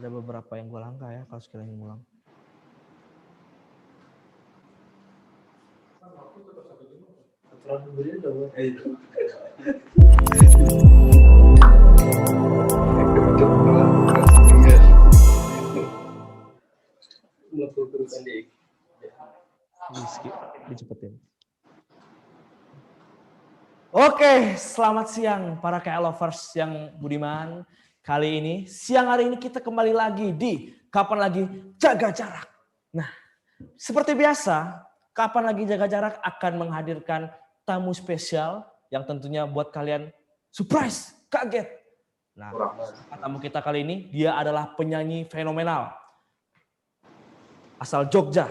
Ada beberapa yang gue langka ya kalau sekalian ngulang. Dicepetin. Oke, selamat siang para KL lovers yang budiman. Kali ini, siang hari ini kita kembali lagi di Kapan Lagi Jaga Jarak. Nah, seperti biasa, Kapan Lagi Jaga Jarak akan menghadirkan tamu spesial yang tentunya buat kalian surprise, kaget. Nah, tamu kita kali ini, dia adalah penyanyi fenomenal. Asal Jogja.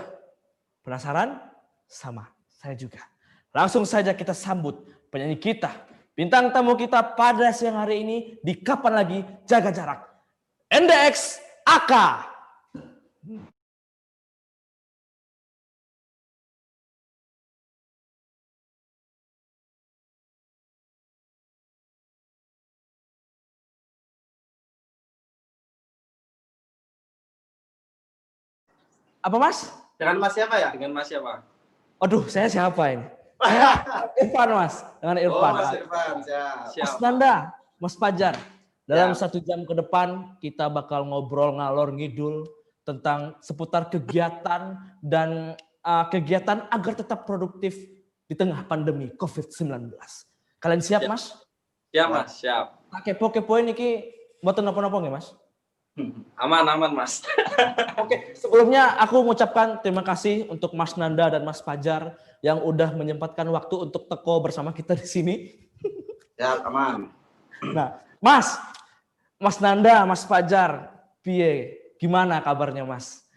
Penasaran? Sama, saya juga. Langsung saja kita sambut penyanyi kita, bintang tamu kita pada siang hari ini di Kapan Lagi Jaga Jarak, NDX Aka. Apa Mas? Dengan Mas siapa ya? Dengan Mas siapa? Aduh, saya siapa ini? Irfan Mas, dengan Irfan. Oh, Mas Irfan, siap. Mas Nanda, Mas Fajar. Dalam 1 jam ke depan kita bakal ngobrol ngalor ngidul tentang seputar kegiatan dan kegiatan agar tetap produktif di tengah pandemi COVID-19. Kalian siap, Mas? Ya, Mas, siap. Nah, kepo-kepoin ini buat nopo-nopo nggak, Mas? Aman, Mas. Oke, sebelumnya aku mengucapkan terima kasih untuk Mas Nanda dan Mas Fajar yang udah menyempatkan waktu untuk teko bersama kita di sini. Ya, aman. Nah, Mas Nanda, Mas Fajar, piye? Gimana kabarnya, Mas?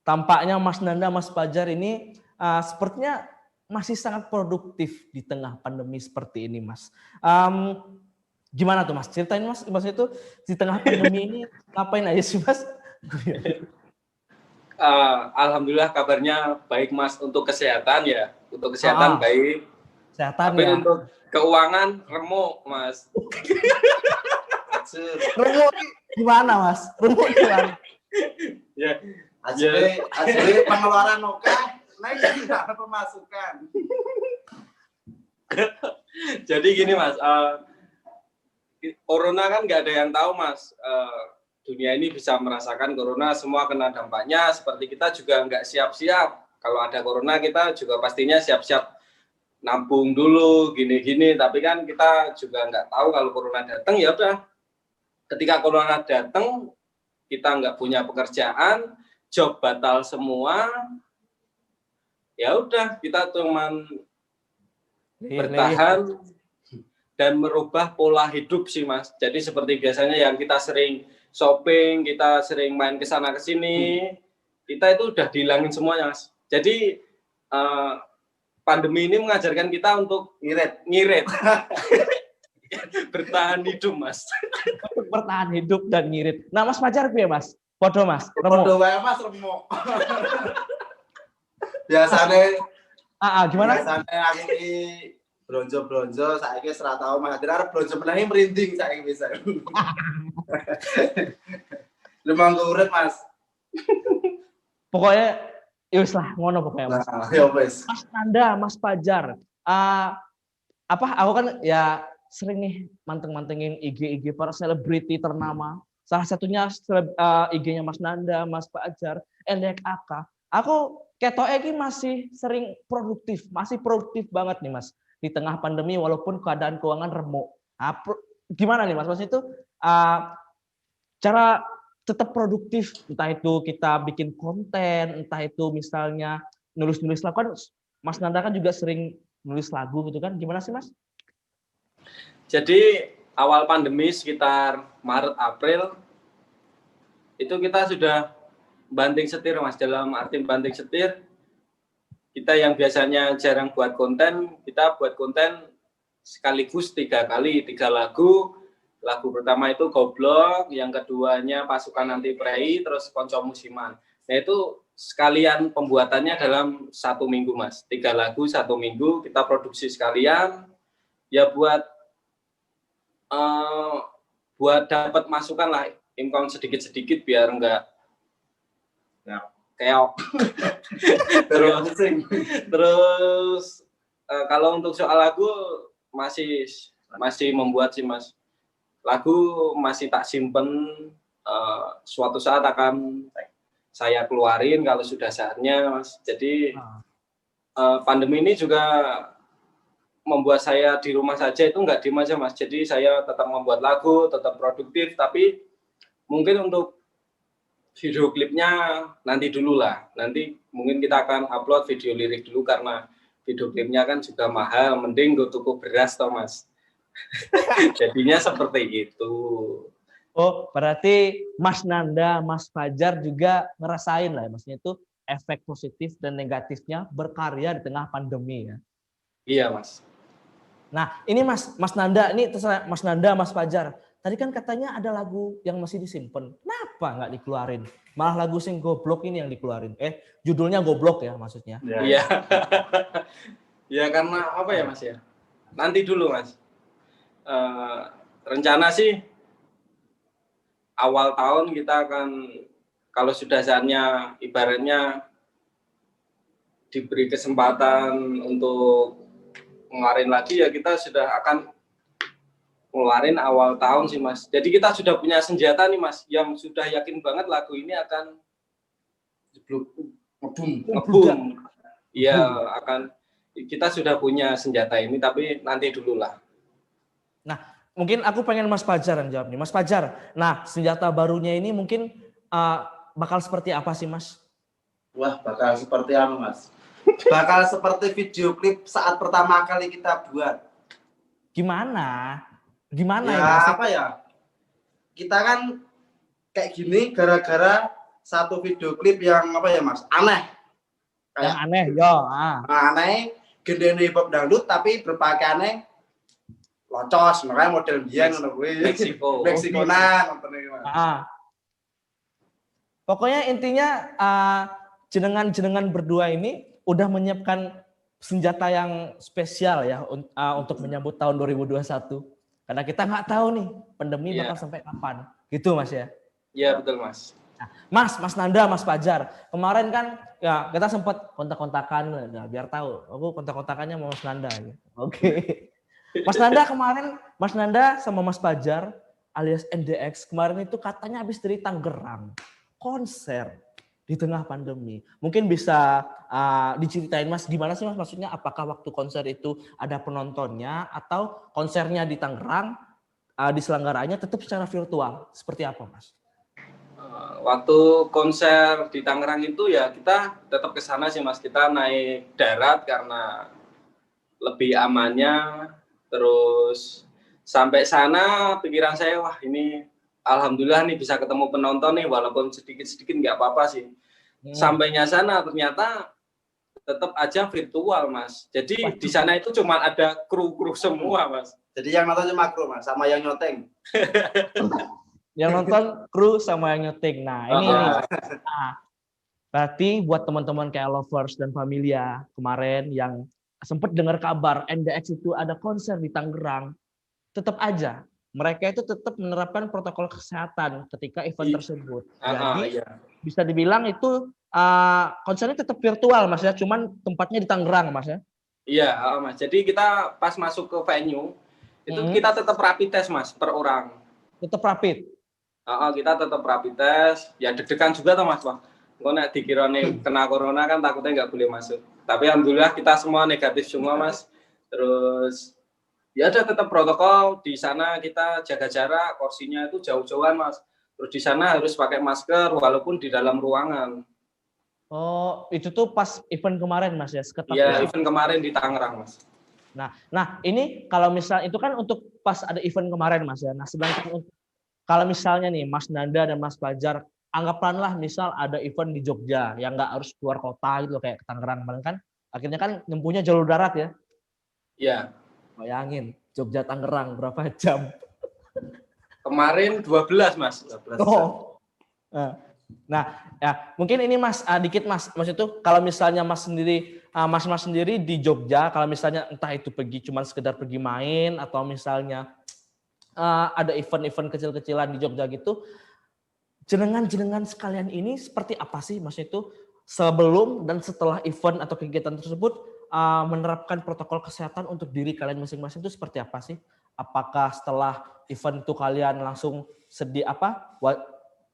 Tampaknya Mas Nanda, Mas Fajar ini sepertinya masih sangat produktif di tengah pandemi seperti ini, Mas. Gimana tuh, Mas? Ceritain, Mas itu di tengah pandemi ini ngapain aja sih, Mas? Alhamdulillah kabarnya baik, Mas. Untuk kesehatan ya, untuk kesehatan baik. Kesehatan. Tapi ya. Untuk keuangan remuk, Mas. Remuk gimana, Mas? Remuk gimana? Ya. Asli pengeluaran oke, naik tidak ada pemasukan. Jadi gini, Mas. Corona kan nggak ada yang tahu, Mas. Dunia ini bisa merasakan corona, semua kena dampaknya. Seperti kita juga nggak siap-siap. Kalau ada corona kita juga pastinya siap-siap nabung dulu, gini-gini. Tapi kan kita juga nggak tahu kalau corona datang, ya udah. Ketika corona datang, kita nggak punya pekerjaan, job batal semua. Ya udah, kita cuman bertahan dan merubah pola hidup sih, Mas. Jadi seperti biasanya yang kita sering shopping, kita sering main ke sana ke sini, kita itu udah dihilangin semuanya, Mas. Jadi pandemi ini mengajarkan kita untuk ngirit. Bertahan hidup, Mas. Untuk bertahan hidup dan ngirit. Nah, Mas Fajar piye, Mas? Podo, Mas. Podo wae, Mas, remuk. Biasanya gimana? Biasanya aku ini blonjo saiki ora tau Mas. Arep blonjo meneh merinding saiki bisa. Lemang urip, Mas. Pokoknya ya wis lah ngono pokoknya, Mas. Ya wis. Mas Nanda, Mas Fajar. Aku kan ya sering nih manteng-mantengin IG para selebriti ternama. Salah satunya IG-nya Mas Nanda, Mas Fajar, NDX Aka. Aku ketoke iki masih sering produktif, masih produktif banget nih, Mas. Di tengah pandemi walaupun keadaan keuangan remuk. Gimana nih, Mas? Mas itu cara tetap produktif, entah itu kita bikin konten, entah itu misalnya nulis-nulis lagu kan, Mas Nanda kan juga sering nulis lagu gitu kan. Gimana sih, Mas? Jadi awal pandemi sekitar Maret April itu kita sudah banting setir, Mas. Dalam arti banting setir, kita yang biasanya jarang buat konten, kita buat konten sekaligus 3 lagu. Lagu pertama itu Goblok, yang keduanya Pasukan Anti Prei, terus Konco Musiman. Nah itu sekalian pembuatannya dalam 1 minggu, Mas. 3 lagu 1 minggu kita produksi sekalian, ya buat dapat masukan lah. income sedikit-sedikit biar enggak Ya. keok. Terus Terus kalau untuk soal lagu masih membuat sih Mas. Lagu masih tak simpen, suatu saat akan saya keluarin kalau sudah saatnya Mas. Jadi pandemi ini juga membuat saya di rumah saja itu nggak diem aja Mas. Jadi saya tetap membuat lagu, tetap produktif, tapi mungkin untuk video klipnya nanti dulu lah. Nanti mungkin kita akan upload video lirik dulu karena video klipnya kan juga mahal. Mending gue tuku beras toh Mas. Jadinya seperti itu. Oh, berarti Mas Nanda, Mas Fajar juga ngerasain lah ya, maksudnya itu efek positif dan negatifnya berkarya di tengah pandemi ya. Iya Mas. Nah, ini Mas Nanda, ini terserah Mas Nanda, Mas Fajar. Tadi kan katanya ada lagu yang masih disimpan. Kenapa nggak dikeluarin? Malah lagu sing goblok ini yang dikeluarin. Judulnya goblok ya maksudnya. Iya. Ya karena apa ya Mas ya? Nanti dulu Mas. Rencana sih awal tahun kita akan kalau sudah saatnya ibaratnya diberi kesempatan untuk ngeluarin lagi ya kita sudah akan ngeluarin awal tahun sih Mas. Jadi kita sudah punya senjata nih Mas yang sudah yakin banget lagu ini akan ngebum. Iya akan kita sudah punya senjata ini tapi nanti dulu lah. Nah, mungkin aku pengen Mas Fajar yang jawab nih. Mas Fajar, nah senjata barunya ini mungkin bakal seperti apa sih Mas? wah, bakal seperti apa Mas? Bakal seperti video klip saat pertama kali kita buat. Gimana? Gimana Ya, Mas? apa ya? Kita kan kayak gini gara-gara satu video klip yang apa ya Mas? Aneh. Yang aneh, yo. Aneh, gendene hip hop dangdut tapi berpakaiannya locos, makanya model biyen ngono kuwi. Meksiko. Meksikonan nonton iki Mas. Pokoknya intinya jenengan berdua ini udah menyiapkan senjata yang spesial ya untuk menyambut tahun 2021. Karena kita nggak tahu nih pandemi bakal sampai kapan. Gitu Mas ya? Iya betul Mas. Nah, Mas Nanda, Mas Fajar. Kemarin kan ya kita sempat kontak-kontakan, nah, biar tahu. Aku kontak-kontakannya sama Mas Nanda. Gitu. Oke. Mas Nanda kemarin, Mas Nanda sama Mas Fajar alias NDX kemarin itu katanya habis dari Tangerang konser di tengah pandemi. Mungkin bisa diceritain Mas gimana sih Mas maksudnya? Apakah waktu konser itu ada penontonnya atau konsernya di Tangerang diselenggaranya tetap secara virtual? Seperti apa Mas? Waktu konser di Tangerang itu ya kita tetap ke sana sih Mas. Kita naik darat karena lebih amannya. Terus sampai sana pikiran saya wah ini alhamdulillah nih bisa ketemu penonton nih walaupun sedikit-sedikit nggak apa-apa sih. Sampainya sana ternyata tetap aja virtual Mas. Jadi di sana itu cuma ada kru-kru semua Mas. Jadi yang nonton cuma kru Mas sama yang nyoteng. Yang nonton kru sama yang nyeting. Nah ini nih. Berarti buat teman-teman kayak Lovers dan Familia kemarin yang sempat dengar kabar NDX itu ada konser di Tangerang, tetap aja mereka itu tetap menerapkan protokol kesehatan ketika event tersebut. Jadi bisa dibilang itu konsernya tetap virtual Mas ya, cuman tempatnya di Tangerang Mas ya. Iya Mas. Jadi kita pas masuk ke venue itu kita tetap rapid test Mas per orang. Tetap rapid. Kita tetap rapid test. Ya deg-degan juga tuh Mas. Wah, kok nek dikira nih kena corona kan takutnya nggak boleh masuk. Tapi alhamdulillah kita semua negatif semua Mas. Terus ya ada tetap protokol di sana kita jaga jarak, kursinya itu jauh-jauhan Mas. Terus di sana harus pakai masker walaupun di dalam ruangan. Oh, itu tuh pas event kemarin Mas ya, seketat. Iya, event kemarin di Tangerang Mas. Nah ini kalau misal itu kan untuk pas ada event kemarin Mas ya. Nah sedangkan kalau misalnya nih Mas Nanda dan Mas Fajar anggaplah misal ada event di Jogja yang nggak harus keluar kota gitu kayak ke Tangerang kemarin kan akhirnya kan nempuhnya jalur darat ya. Iya. Bayangin Jogja Tangerang berapa jam? Kemarin 12 Mas. 12 oh. Nah, ya mungkin ini Mas dikit Mas itu kalau misalnya Mas sendiri di Jogja kalau misalnya entah itu cuma sekedar pergi main atau misalnya ada event-event kecil-kecilan di Jogja gitu, jenengan sekalian ini seperti apa sih, maksudnya itu sebelum dan setelah event atau kegiatan tersebut menerapkan protokol kesehatan untuk diri kalian masing-masing itu seperti apa sih? Apakah setelah event itu kalian langsung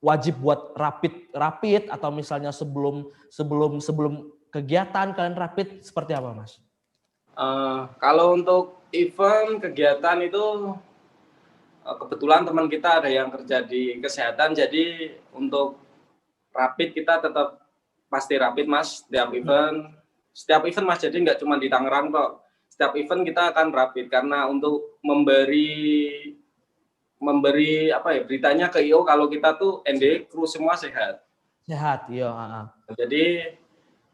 wajib buat rapid atau misalnya sebelum kegiatan kalian rapid seperti apa, Mas? Kalau untuk event kegiatan itu kebetulan teman kita ada yang kerja di kesehatan, jadi untuk rapid kita tetap pasti rapid, Mas. Setiap event Mas, jadi nggak cuma di Tangerang kok. Setiap event kita akan rapid karena untuk memberi beritanya ke IO kalau kita tuh ND kru semua sehat. Sehat, iya. Jadi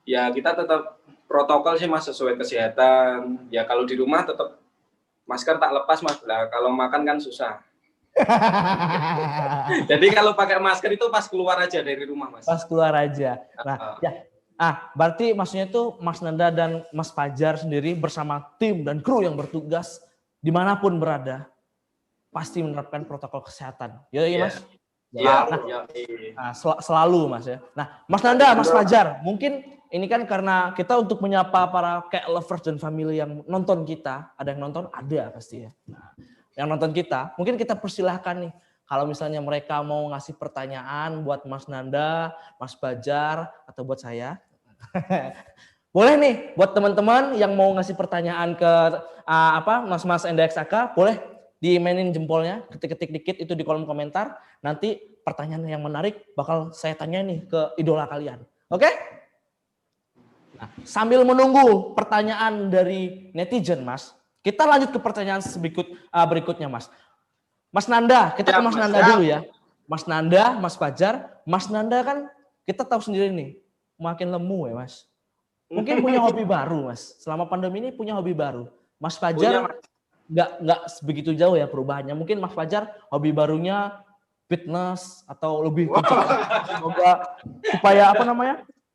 ya kita tetap protokol sih Mas, sesuai kesehatan. Ya kalau di rumah tetap masker tak lepas Mas. Lah kalau makan kan susah. Jadi kalau pakai masker itu pas keluar aja dari rumah, Mas. Pas keluar aja. Nah, berarti maksudnya itu Mas Nanda dan Mas Fajar sendiri bersama tim dan kru yang bertugas dimanapun berada pasti menerapkan protokol kesehatan. Ya, Mas. Selalu Mas ya. Nah, Mas Nanda, Mas Fajar, mungkin ini kan karena kita untuk menyapa para cat lovers dan family yang nonton kita, ada yang nonton, ada pasti ya. Nah, yang nonton kita, mungkin kita persilahkan nih, kalau misalnya mereka mau ngasih pertanyaan buat Mas Nanda, Mas Fajar, atau buat saya. Boleh nih, buat teman-teman yang mau ngasih pertanyaan ke Mas NDXAK, boleh dimainin jempolnya, ketik-ketik dikit itu di kolom komentar. Nanti pertanyaan yang menarik bakal saya tanya nih ke idola kalian. Oke? Nah, sambil menunggu pertanyaan dari netizen, Mas, kita lanjut ke pertanyaan berikutnya, Mas. Mas Nanda, kita ke Mas Nanda dulu ya. Mas Nanda, Mas Fajar. Mas Nanda kan kita tahu sendiri nih, makin lemu ya, Mas. Mungkin punya hobi baru, Mas. Selama pandemi ini punya hobi baru. Mas Fajar nggak begitu jauh ya perubahannya. Mungkin Mas Fajar hobi barunya fitness atau lebih semoga supaya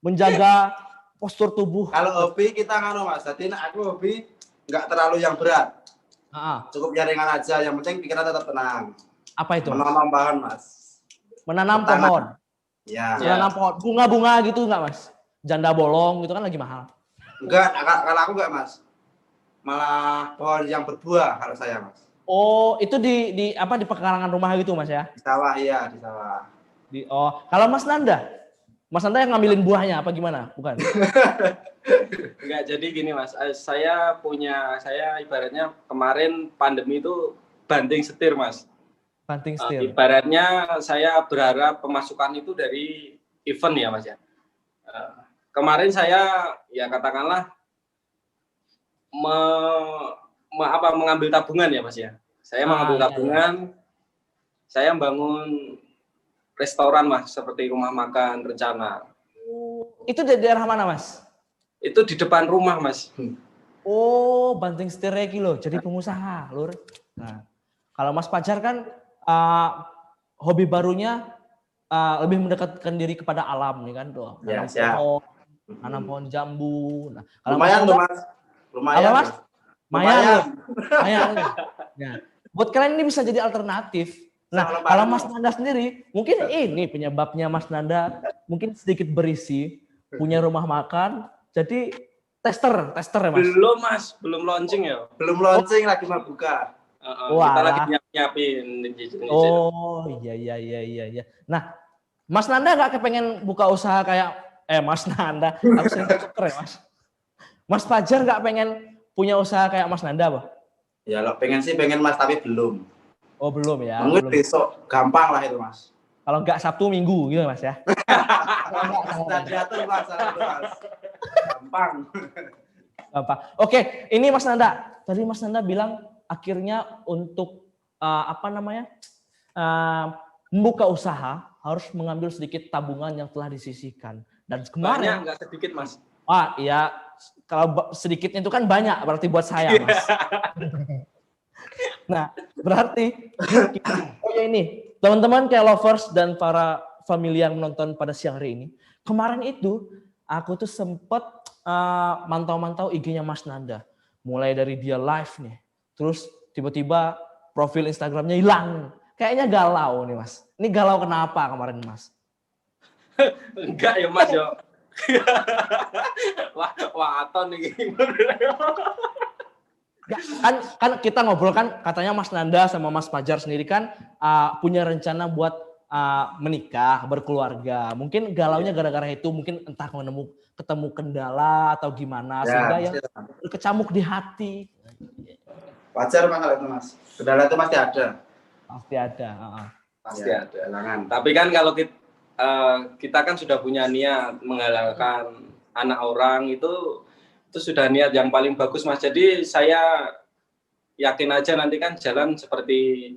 menjaga postur tubuh. Kalau hobi kita Mas. Jadi aku hobi nggak terlalu yang berat. Cukup yang ringan aja. Yang penting pikiran tetap tenang. Apa itu? Menanam pohon, Mas. Menanam pohon. Ya. Menanam pohon. Bunga-bunga gitu nggak, Mas? Janda bolong gitu kan lagi mahal. Enggak, kalau aku enggak, Mas. Malah pohon yang berbuah kalau saya, Mas. Oh, itu di pekarangan rumah gitu, Mas ya? Di sawah, iya, di sawah. Kalau Mas Nanda yang ngambilin buahnya apa gimana? Bukan? Enggak, jadi gini Mas, saya ibaratnya kemarin pandemi itu banting setir Mas. Banting setir. Ibaratnya saya berharap pemasukan itu dari event ya Mas ya. Kemarin saya ya katakanlah mengambil tabungan ya Mas ya. Saya mengambil tabungan, saya membangun restoran Mas, seperti rumah makan rencana. Itu di daerah mana Mas? Itu di depan rumah Mas. Oh, banting setirnya gitu, jadi pengusaha lur. Nah, kalau Mas Fajar kan hobi barunya lebih mendekatkan diri kepada alam nih kan tuh. Nanam pohon jambu. Nah, kalau lumayan tuh Mas. Lumayan. Nah, buat kalian ini bisa jadi alternatif. Nah, kalau Mas Nanda sendiri, mungkin ini penyebabnya Mas Nanda mungkin sedikit berisi, punya rumah makan, jadi tester ya Mas? Belum Mas, belum launching ya. Belum launching, lagi mau buka. Kita lagi nyiapin. Oh iya. Nah, Mas Nanda nggak kepengen buka usaha kayak Mas Nanda, aku sering tuker ya Mas. Mas Fajar nggak pengen punya usaha kayak Mas Nanda apa? Ya lo pengen Mas, tapi belum. Oh belum ya? Mungkin besok, gampang lah itu Mas. Kalau nggak Sabtu Minggu gitu Mas ya? Sudah diatur Mas. Gampang. Oke, ini Mas Nanda. Tadi Mas Nanda bilang akhirnya untuk membuka usaha harus mengambil sedikit tabungan yang telah disisihkan. Dan kemarin nggak sedikit Mas. Iya, kalau sedikitnya itu kan banyak berarti buat saya Mas. Nah, berarti ini teman-teman kayak lovers dan para family yang menonton pada siang hari ini. Kemarin itu aku tuh sempet mantau-mantau IG-nya Mas Nanda. Mulai dari dia live nih. Terus tiba-tiba profil Instagramnya hilang. Kayaknya galau nih Mas. Ini galau kenapa kemarin Mas? Enggak ya Mas yo. Wah aton nih. Kan kita ngobrol kan katanya Mas Nanda sama Mas Fajar sendiri kan punya rencana buat menikah, berkeluarga. Mungkin galaunya gara-gara itu, mungkin entah ketemu kendala atau gimana sehingga ya kecamuk di hati. Wajar Mas kalau itu Mas. Kendala itu pasti ada. Pasti ada. Pasti ada. Tapi kan kalau kita kan sudah punya niat menghalalkan anak orang itu sudah niat yang paling bagus Mas. Jadi saya yakin aja nanti kan jalan seperti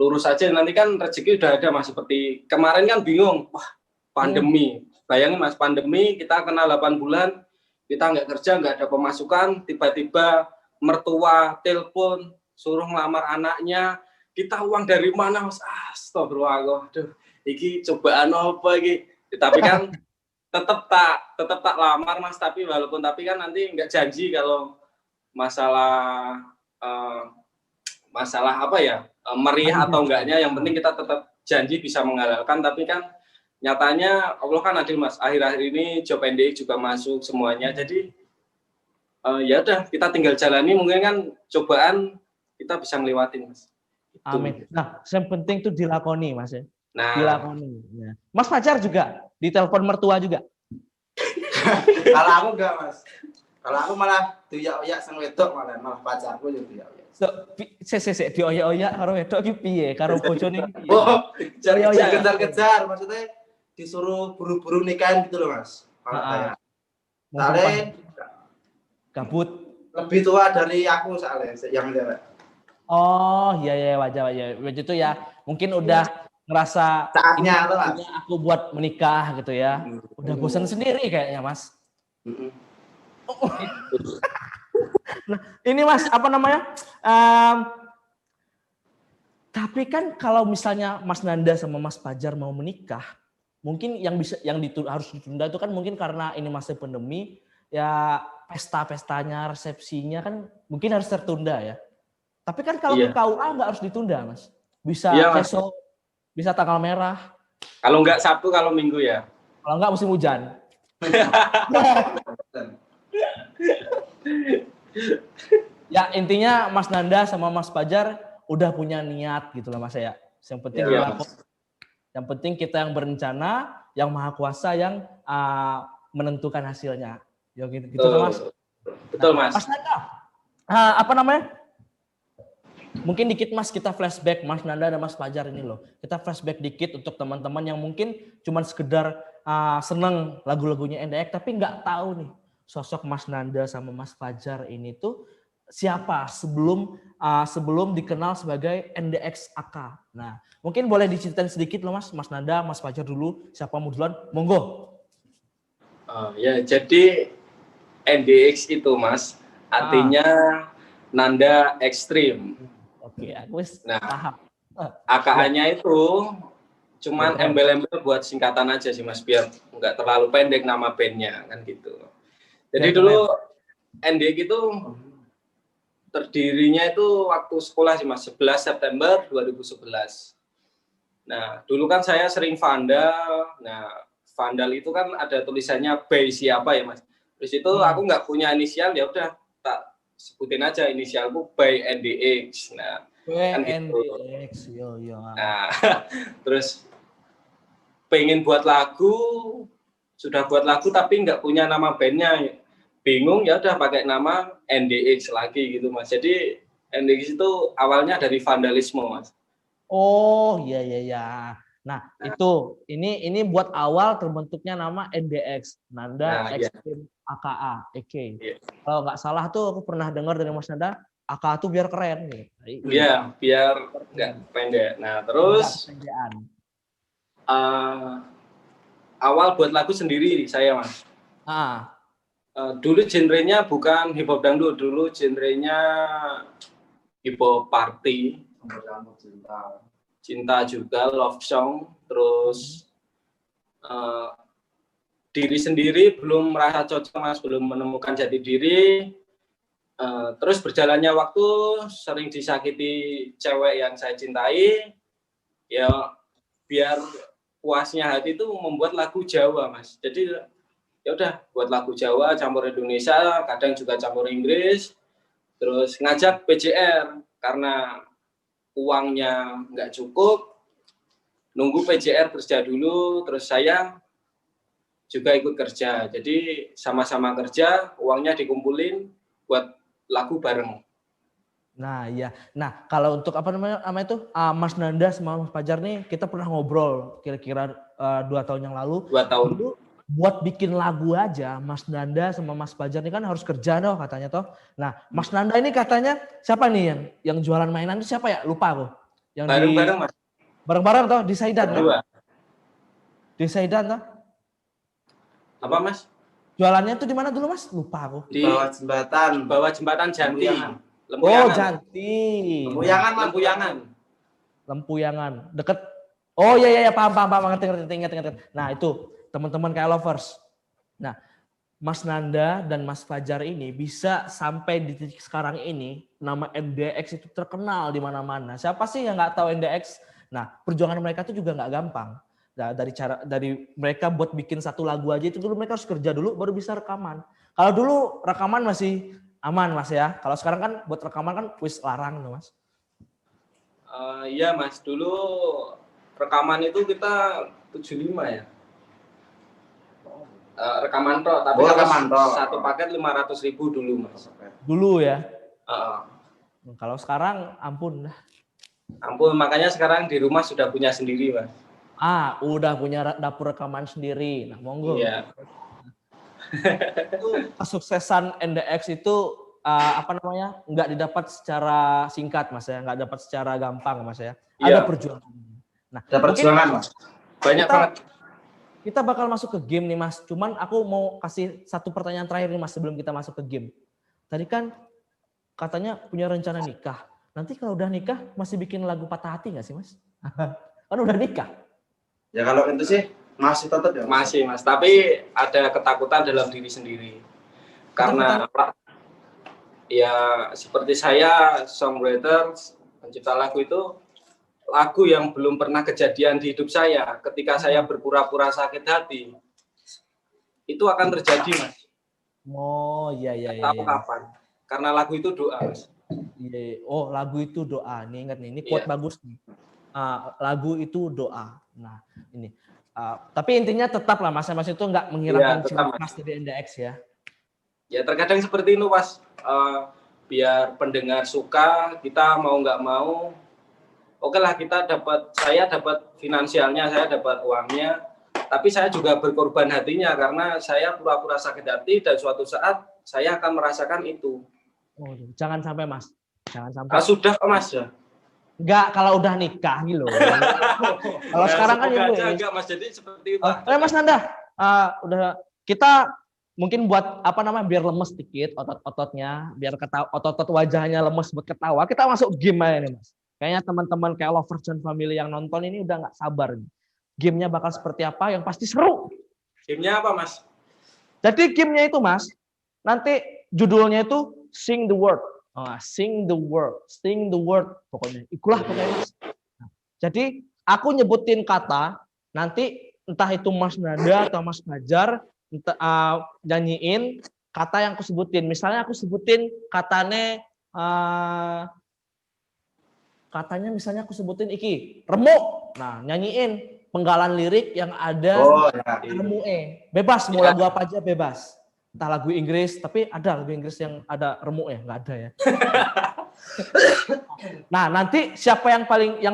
lurus aja, nanti kan rezeki udah ada Mas. Seperti kemarin kan bingung, wah pandemi. Bayangin Mas, pandemi kita kena 8 bulan, kita nggak kerja, nggak ada pemasukan, tiba-tiba mertua telepon suruh ngelamar anaknya, kita uang dari mana Mas? Astagfirullah, aduh, iki cobaan apa iki? Tapi kan tetap tak lamar Mas, tapi kan nanti nggak janji kalau masalah apa ya, meriah atau enggaknya, yang penting kita tetap janji bisa menghalalkan. Tapi kan nyatanya Allah kan adil Mas, akhir-akhir ini job NDX juga masuk semuanya, jadi ya udah kita tinggal jalani, mungkin kan cobaan kita bisa ngelewatin Mas. Amin. Nah, yang penting tuh dilakoni Mas ya. Nah, dilakoni. Ya. Mas Fajar juga ditelepon mertua juga. Kalau aku enggak Mas. Kalau aku malah dioyak-oyak sang wedok, malah pacarku yo dioyak-oyak. So, dioyak-oyak karo wedok iki piye? Karo bojone iki. Oh, kejar-kejar maksudnya disuruh buru-buru nikahin gitu loh Mas. Malah kayak gabut. Lebih tua dari aku soalnya yang cewek. Oh, iya wajar. Itu ya mungkin udah ngerasa saatnya tuh Mas. Aku buat menikah gitu ya. Udah bosan sendiri kayaknya Mas. Nah, ini Mas, apa namanya? Tapi kan kalau misalnya Mas Nanda sama Mas Fajar mau menikah, mungkin harus ditunda itu kan mungkin karena ini masa pandemi, ya pesta-pestanya, resepsinya kan mungkin harus tertunda ya. Tapi kan kalau ke KUA nggak harus ditunda Mas. Bisa besok, bisa tanggal merah. Kalau nggak Sabtu, kalau Minggu ya. Kalau nggak musim hujan. Ya intinya Mas Nanda sama Mas Fajar udah punya niat gitu lah Mas ya. Yang penting yang penting kita yang berencana, yang maha kuasa yang menentukan hasilnya. Ya gitu Mas. Betul Mas. Mas Nanda, apa namanya? Mungkin dikit Mas kita flashback Mas Nanda dan Mas Fajar ini loh. Kita flashback dikit untuk teman-teman yang mungkin cuma sekedar seneng lagu-lagunya NDX tapi nggak tahu nih sosok Mas Nanda sama Mas Fajar ini tuh siapa sebelum dikenal sebagai NDX AK. Nah, mungkin boleh diceritain sedikit loh Mas Nanda, Mas Fajar dulu, siapa mau duluan? Monggo. Ya, jadi NDX itu Mas, artinya Nanda Ekstrim. Oke, aku paham. AKA-nya itu cuman embel-embel buat singkatan aja sih Mas, biar nggak terlalu pendek nama bandnya kan gitu. Jadi dulu NDX itu terdirinya itu waktu sekolah sih Mas, 11 September 2011. Nah, dulu kan saya sering vandal. Nah, vandal itu kan ada tulisannya by siapa ya Mas. Terus itu aku nggak punya inisial, ya udah tak sebutin aja inisialku by NDX. Nah, kan NDX, gitu. Nah, terus pengen buat lagu, sudah buat lagu tapi nggak punya nama bandnya, bingung, ya udah pakai nama NDX lagi gitu Mas. Jadi NDX itu awalnya dari vandalisme Mas. Oh iya. Nah itu ini buat awal terbentuknya nama NDX, Nanda Ekstrim AKA, EK. Kalau nggak salah tuh aku pernah dengar dari Mas Nanda, AKA tuh biar keren gitu. Iya, biar nggak pendek. Nah terus awal buat lagu sendiri saya Mas. Dulu genrenya bukan hip hop dangdut, dulu genrenya hip hop party. Cinta juga, love song, terus diri sendiri belum merasa cocok Mas, belum menemukan jati diri. Terus berjalannya waktu sering disakiti cewek yang saya cintai, ya biar puasnya hati itu membuat lagu Jawa, Mas. Jadi ya udah buat lagu Jawa campur Indonesia, kadang juga campur Inggris. Terus ngajak PJR karena uangnya nggak cukup, nunggu PJR kerja dulu, terus saya juga ikut kerja. Jadi sama-sama kerja, uangnya dikumpulin buat lagu bareng. Nah, iya. Nah, kalau untuk apa namanya itu Mas Nanda sama Mas Fajar nih kita pernah ngobrol kira-kira 2 tahun yang lalu. 2 tahun. Dulu buat bikin lagu aja Mas Nanda sama Mas Fajar ini kan harus kerja toh katanya toh. Nah, Mas Nanda ini katanya siapa nih yang jualan mainan itu siapa ya? Lupa aku. Yang Bareng-bareng, Mas. Bareng-bareng toh di Saidan Berdua. kan? Di Saidan toh? Apa, Mas? Jualannya tuh di mana dulu, Mas? Lupa aku. Di bawah jembatan Janti. Oh, Janti. Lempuyangan. Deket. Oh iya paham ngerti ingat. Nah, itu teman-teman kayak lovers. Nah, Mas Nanda dan Mas Fajar ini bisa sampai di titik sekarang ini nama NDX itu terkenal di mana-mana. Siapa sih yang nggak tahu NDX? Nah, perjuangan mereka itu juga nggak gampang. Nah, dari mereka buat bikin satu lagu aja itu dulu mereka harus kerja dulu baru bisa rekaman. Kalau dulu rekaman masih aman, Mas ya. Kalau sekarang kan buat rekaman kan wis larang tuh, Mas. Iya, Mas. Dulu rekaman itu kita 75 ya. Rekaman tok, tapi satu paket 500.000 dulu, Mas. Dulu ya. Kalau sekarang ampun. Ampun, makanya sekarang di rumah sudah punya sendiri, Mas. Udah punya dapur rekaman sendiri. Nah, monggo. Iya. Itu kesuksesan NDX itu nggak didapat secara singkat, Mas ya, nggak dapat secara gampang, Mas ya. Ada perjuangan. Nah, ada perjuangan, Mas. Banyak banget. Kita bakal masuk ke game nih, Mas. Cuman aku mau kasih satu pertanyaan terakhir nih, Mas, sebelum kita masuk ke game. Tadi kan katanya punya rencana nikah. Nanti kalau udah nikah masih bikin lagu patah hati nggak sih, Mas? Kan udah nikah. Ya kalau itu sih masih tetap ya. Masih, Mas. Tapi ada ketakutan dalam diri sendiri. Karena ya seperti saya songwriter, pencipta lagu itu lagu yang belum pernah kejadian di hidup saya. Ketika saya berpura-pura sakit hati, itu akan terjadi, Mas. Oh iya. Tahu kapan? Karena lagu itu doa, Mas. Iya. Oh, lagu itu doa. Nih ingat nih, ini quote bagus nih. Lagu itu doa. Nah, ini. Tapi intinya tetap lah Mas itu nggak menghilangkan ciri khas dari NDX ya. Ya terkadang seperti itu, Mas. Biar pendengar suka, kita mau nggak mau, oke lah saya dapat finansialnya, saya dapat uangnya, tapi saya juga berkorban hatinya karena saya pura-pura sakit hati dan suatu saat saya akan merasakan itu. Oh, jangan sampai, Mas. Jangan sampai. Sudah, Mas ya. Enggak, kalau udah nikah gitu loh. Kalau sekarang kan enggak, Mas. Jadi seperti itu. Mas Nanda, udah kita mungkin buat biar lemes sedikit otot-ototnya, biar otot-otot wajahnya lemes buat ketawa. Kita masuk game aja nih, Mas. Kayaknya teman-teman kayak lovers dan family yang nonton ini udah nggak sabar nih. Gamenya bakal seperti apa yang pasti seru. Gamenya apa, Mas? Jadi gamenya itu, Mas, nanti judulnya itu Sing the Word. Sing the word pokoknya. Itulah pokoknya, Mas. Jadi aku nyebutin kata, nanti entah itu Mas Nanda atau Mas Fajar nyanyiin kata yang aku sebutin. Misalnya aku sebutin katanya misalnya aku sebutin iki, remuk. Nah, nyanyiin penggalan lirik yang ada remuk-e. Bebas mau lagu apa aja bebas. Entah lagu Inggris, tapi ada lagu Inggris yang ada remuk ya, nggak ada ya. Nah, nanti siapa yang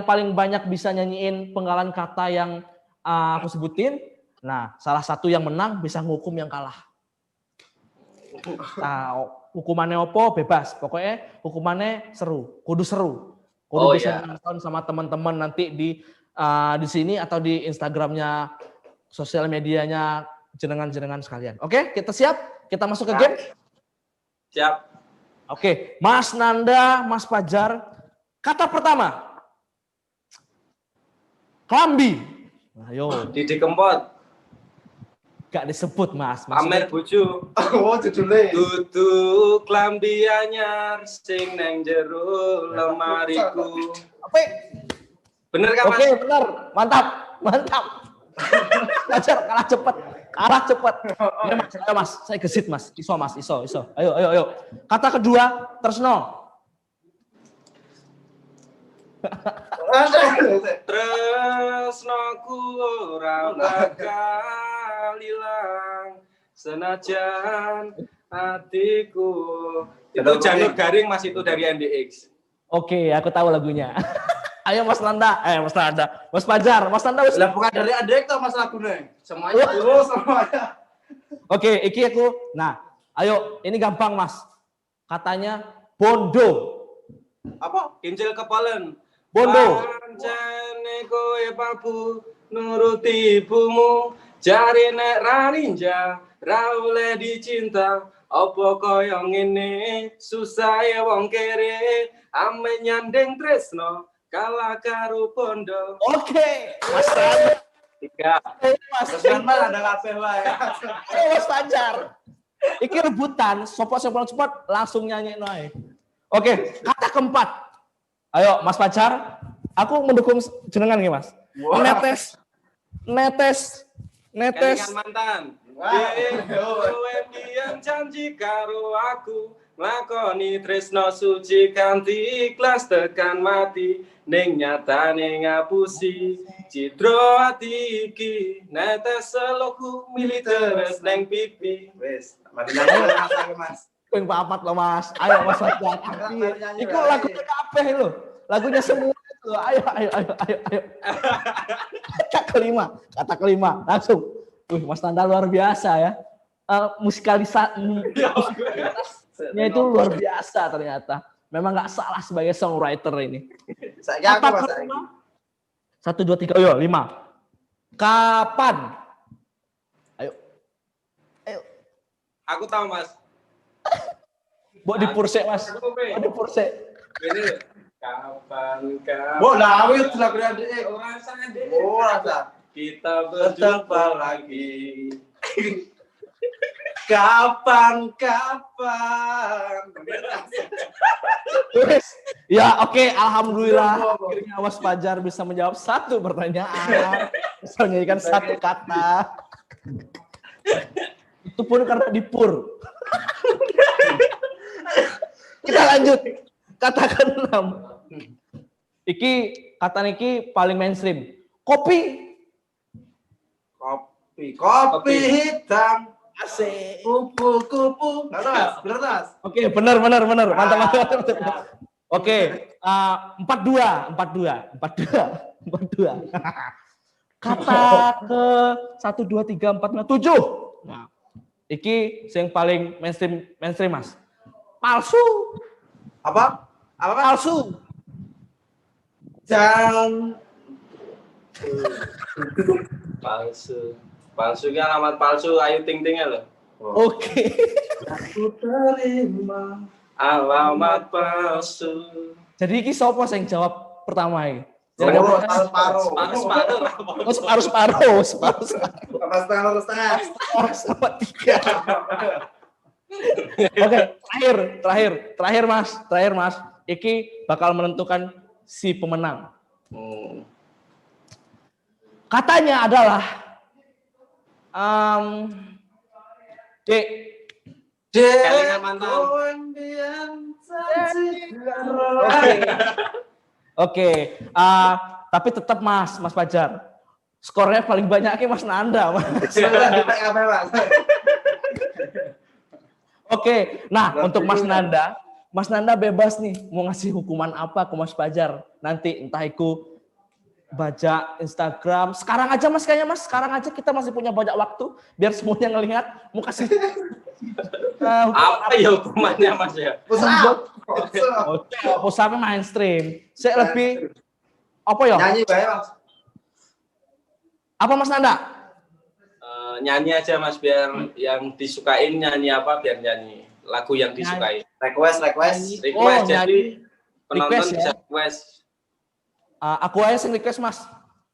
paling banyak bisa nyanyiin penggalan kata yang aku sebutin, nah salah satu yang menang bisa ngukum yang kalah. Nah, hukumannya opo bebas, pokoknya hukumannya seru, kudu seru. Kudu bisa nonton sama teman-teman nanti di sini atau di Instagramnya, sosial medianya jenengan sekalian. Oke, kita siap? Kita masuk ke game? Siap. Oke, Mas Nanda, Mas Fajar. Kata pertama. Klambi. Ayo. Didi Kempot. Gak disebut, Mas. Amer bojo. Oh, judulnya. Dudu klambi anyar sing neng jero lemariku. Apa? Bener kan, Mas? Oke, benar. Mantap. Pajar kalah cepet. Ayo mas, saya gesit mas. Iso mas, iso. Ayo. Kata kedua, Tresno. Tresnoku ora bakal ilang senajan hatiku. Itu Janur Garing Mas, itu dari NDX. Oke, aku tahu lagunya. Ayo Mas Nanda, Mas Fajar, Mas Nanda. Lah bukan dari NDX toh Mas lagune. Semuanya dulu semuanya. Oke, iki aku. Nah, ayo ini gampang Mas. Katanya Bondo. Apa? Injil Kepalen. Bondo. Pancene kowe papu nuruti ibumu, jare nek ra ninja ra oleh dicinta, apa kaya ngene susahe wong kere, ame nyandeng tresno kalah karo bondo. Oke, Mas Nanda. 3. Mas Terus kan Mas ada kabeh wae. Ayo Mas Fajar. Iki rebutan, sopok cepat langsung nyanyi noe. Oke, kata keempat. Ayo Mas Fajar, aku mendukung jenengan nih Mas. Wow. Netes. Kelingan mantan. Kowe mbiyen janji karo aku, nglakoni tresno suci kanthi ikhlas tekan mati, ning nyatane ngapusi citra ati iki, netes seloku militeres neng pipi. Wes, mari nyanyi Mas. Ping papat loh Mas. Ayo Mas Fajar. Iku lagunya kabeh lho. Lagunya semua itu. Ayo. Kata kelima langsung. Wih, Mas Nanda luar biasa ya. Musikalitasnya itu luar biasa ternyata. Memang nggak salah sebagai songwriter ini. Saya aku Mas. 1, 2, 3. Ayo, 5. Kapan? Ayo. Aku tahu Mas. Buat di Porsche Mas. Di Porsche. Ini kapan. Oh, lah itu lagu NDX. Orang sana deh. Oh, rasa. Kita berjumpa lagi. Kapan. Ya oke, alhamdulillah akhirnya Mas Fajar bisa menjawab satu pertanyaan, bisa menyanyikan satu kata. Itu pun karena dipur. Kita lanjut. Kata ke-6. Iki kata niki paling mainstream. Kopi Hitam. Asik. Kupu-kupu. Bener Tas? Oke, benar. Mantap. Oke, 42. Kata ke 1, 2, 3, 4, 5, 7. Nah, iki yang paling mainstream Mas. Palsu. Apa? Palsu. Palsu kan alamat palsu Ayu Ting Ting loh. Oke. Aku terima Alamat palsu. Jadi iki sapa sing jawab pertama iki? Separuh. Separuh. Setengah. Sama 3. Oke, terakhir Mas. Iki bakal menentukan si pemenang. Katanya adalah Kelingan mantan. Oke, tapi tetap Mas Fajar. Skornya paling banyak Mas Nanda, Mas. Oke, nah untuk Mas Nanda bebas nih mau ngasih hukuman apa ke Mas Fajar. Nanti entah itu baca Instagram. Sekarang aja Mas, kayaknya Mas, sekarang aja kita masih punya banyak waktu biar semuanya ngelihat. Mau kasih apa ya hukumannya Mas ya? Pusatnya mainstream. Saya lebih apa ya? Nyanyi bae Mas. Apa Mas Nanda? Nyanyi aja Mas, biar yang disukain nyanyi apa, biar nyanyi lagu yang disukai. Request. Jadi penonton request, bisa ya? request. Aku aja yang request Mas.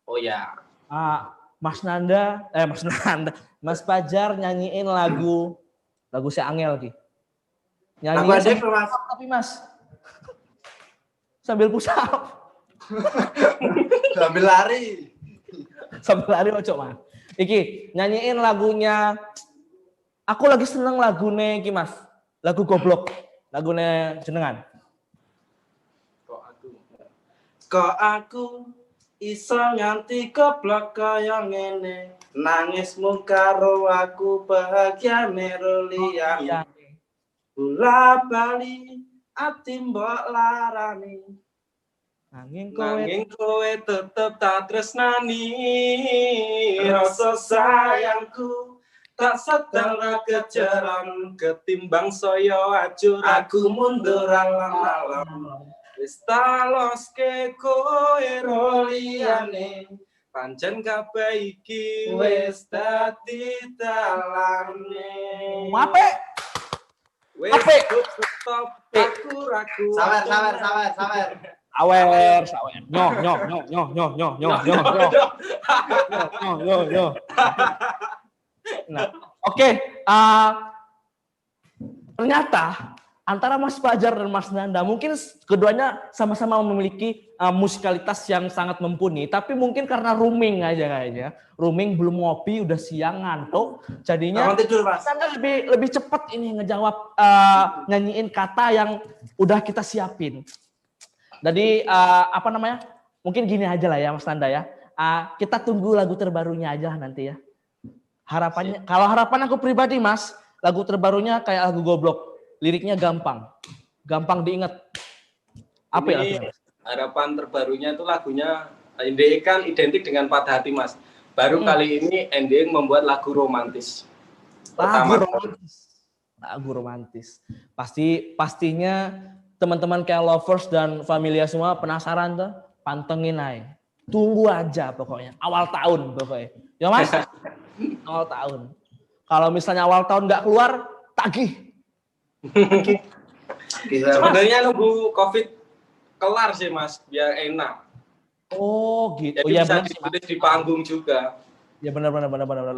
Oh ya. Mas Fajar nyanyiin lagu si Angel ki. Lagu aja Mas. Tapi Mas sambil push up. Sambil lari. Sambil lari ojo Mas. Iki nyanyiin lagunya. Aku lagi seneng lagune iki Mas. Lagu Goblok. Lagune jenengan. Kok aku iso nganti goblok kaya ngene. Nangismu karo aku bahagiane liyane. Bola bali ati mbok larani. Nanging kowe tetep tak tresnani. Rasa sayangku tak setel kejaran ketimbang soyo ajur aku mundur alam-alam. Wis taloske kowe liyane. Pancen kabeh iki wis dadi dalane. Ape? Wis stop aku ragu. Sawer. Sawer. Nyoh. Nah, oke. Ternyata antara Mas Fajar dan Mas Nanda mungkin keduanya sama-sama memiliki musikalitas yang sangat mumpuni, tapi mungkin karena rooming aja kayaknya. Rooming belum ngopi udah siang ngantuk, jadinya tidur, Mas. Nanda lebih cepat ini ngejawab nyanyiin kata yang udah kita siapin. Jadi apa namanya? Mungkin gini aja lah ya Mas Nanda ya. Kita tunggu lagu terbarunya aja nanti ya. Harapannya, kalau harapan aku pribadi Mas, lagu terbarunya kayak lagu Goblok. Liriknya gampang diingat. Apa ya lagunya? Harapan terbarunya itu lagunya NDE kan identik dengan Patah Hati Mas. Baru kali ini NDE membuat lagu romantis. Lagu romantis. Pastinya teman-teman kayak Lovers dan Familia semua penasaran tuh, pantengin aja. Tunggu aja pokoknya. Awal tahun pokoknya. Ya Mas? Awal tahun. Kalau misalnya awal tahun nggak keluar, tagih. Sebenarnya nunggu COVID kelar sih Mas, biar enak. Oh gitu. Jadi bisa ditulis di panggung juga. Ya benar.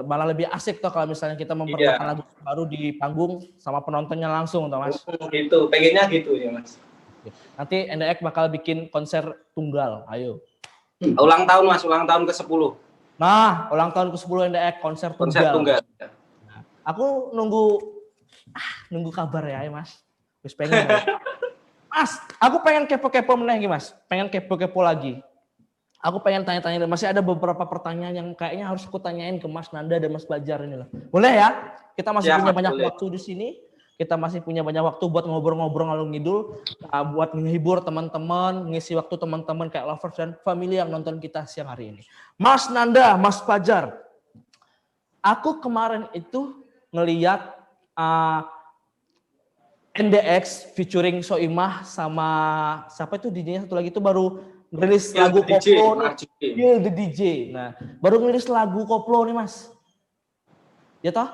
Malah lebih asik toh kalau misalnya kita memperkenalkan lagu baru di panggung sama penontonnya langsung toh Mas. Gitu, pengennya gitu ya Mas. Nanti NDX bakal bikin konser tunggal, ayo. Ulang tahun Mas, ulang tahun ke-10. Nah, ulang tahun ke-10 NDX konser tunggal. Nah, aku nunggu kabar ya Mas. Wis pengen. Mas, aku pengen kepo-kepo meneh Mas. Pengen kepo-kepo lagi. Aku pengen tanya-tanya, masih ada beberapa pertanyaan yang kayaknya harus aku tanyain ke Mas Nanda dan Mas Fajar ini loh. Boleh ya? Kita masih punya banyak waktu di sini. Kita masih punya banyak waktu buat ngobrol-ngobrol ngalung ngidul, buat menghibur teman-teman, ngisi waktu teman-teman kayak Lovers dan Family yang nonton kita siang hari ini. Mas Nanda, Mas Fajar, aku kemarin itu ngeliat NDX featuring Soimah sama siapa itu DJ-nya satu lagi itu baru rilis lagu koplo nih. The DJ. Nah, baru rilis lagu koplo nih Mas. Ya toh?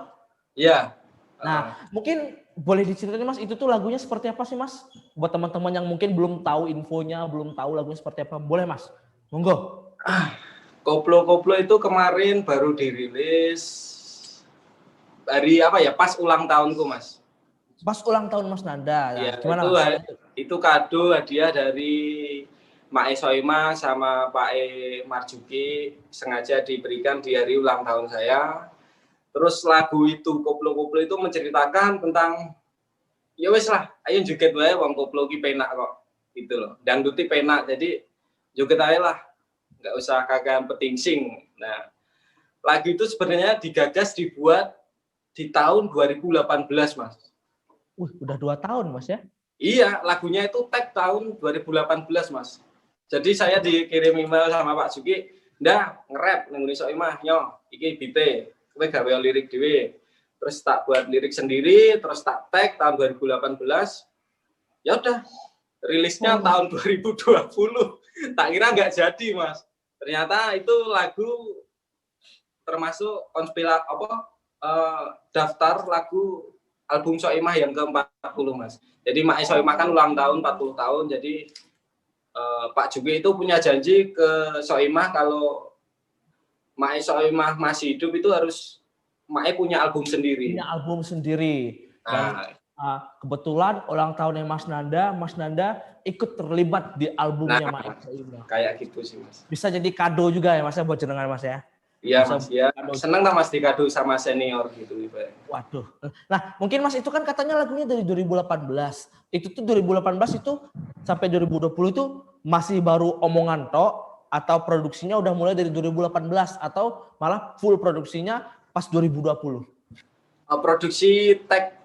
Iya. Nah, mungkin boleh diceritain Mas, itu tuh lagunya seperti apa sih Mas? Buat teman-teman yang mungkin belum tahu infonya, belum tahu lagunya seperti apa. Boleh Mas? Monggo. Koplo itu kemarin baru dirilis hari apa ya? Pas ulang tahunku Mas. Pas ulang tahun Mas Nanda. Nah, ya, gimana itu kado hadiah dari Mak E Soimah sama Pak E Marjuki, sengaja diberikan di hari ulang tahun saya. Terus lagu itu koplo itu menceritakan tentang ya wes lah, ayo joget wae wong koplo ki penak kok. Gitu loh. Dangduti penak. Jadi joget aja lah. Enggak usah kakean petingsing. Nah, lagu itu sebenarnya digagas dibuat di tahun 2018, Mas. Udah 2 tahun Mas ya? Iya, lagunya itu tag tahun 2018 Mas. Jadi saya dikirim email sama Pak Juki, ndah nge-rap nang Soimah nyo, iki bite, kowe gawe lirik dhewe. Terus tak buat lirik sendiri, terus tak tag tahun 2018. Ya udah, rilisnya tahun 2020. Tak kira nggak jadi Mas. Ternyata itu lagu termasuk daftar lagu album Soimah yang ke-40 Mas. Jadi Mak Soimah kan ulang tahun 40 tahun. Jadi Pak Juki itu punya janji ke Soimah kalau Mak Soimah masih hidup itu harus Mak punya album sendiri. Punya album sendiri. Nah, kebetulan ulang tahunnya Mas Nanda ikut terlibat di albumnya Maek Soimah. Kayak gitu sih Mas. Bisa jadi kado juga ya Mas ya buat jenengan Mas ya. Iya Mas ya. Seneng lah Mas dikado sama senior gitu. Waduh. Nah mungkin Mas itu kan katanya lagunya dari 2018. Itu tuh 2018 itu sampai 2020 itu masih baru omongan tok atau produksinya udah mulai dari 2018 atau malah full produksinya pas 2020? Produksi tag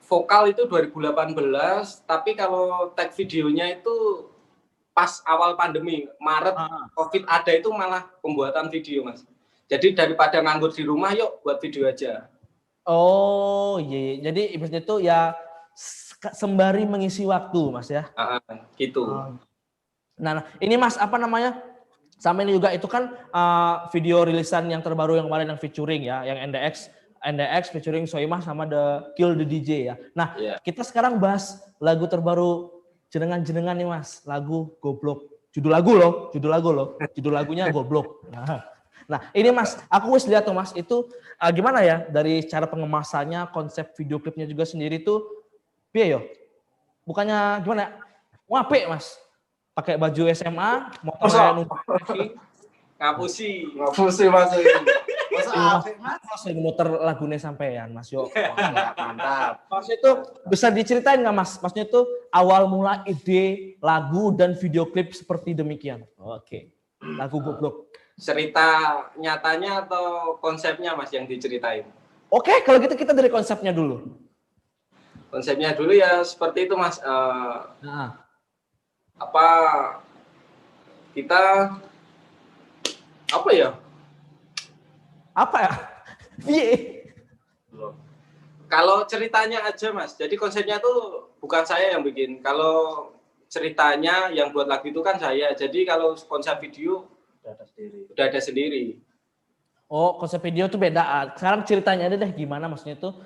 vokal itu 2018, tapi kalau tag videonya itu pas awal pandemi, Maret, COVID ada itu malah pembuatan video Mas. Jadi daripada nganggur di rumah, yuk buat video aja. Oh iya, jadi ibaratnya itu ya sembari mengisi waktu Mas ya. Gitu. Nah ini Mas apa namanya? Sama ini juga itu kan video rilisan yang terbaru yang kemarin yang featuring ya, yang NDX featuring Soimah sama The Kill the DJ ya. Nah, kita sekarang bahas lagu terbaru jenengan nih Mas, lagu Goblok. Judul lagunya Goblok. Nah, ini Mas, aku wis lihat tuh Mas, itu gimana ya dari cara pengemasannya, konsep video klipnya juga sendiri tuh piye yo? Bukannya gimana? Wape Mas. Pakai baju SMA, motornya ngapusi Mas. Mas muter lagunya sampean Mas yo. Mantap. Mas itu bisa diceritain nggak Mas? Maksudnya itu awal mula ide lagu dan video klip seperti demikian. Oke. Lagu Goblok. Cerita nyatanya atau konsepnya Mas yang diceritain? Oke, kalau gitu kita dari konsepnya dulu. Konsepnya dulu ya seperti itu Mas. Kita apa ya? Kalau ceritanya aja Mas, jadi konsepnya tuh bukan saya yang bikin. Kalau ceritanya yang buat lagu itu kan saya. Jadi kalau konsep video udah ada sendiri. Oh, konsep video tuh beda. Sekarang ceritanya ada deh gimana maksudnya tuh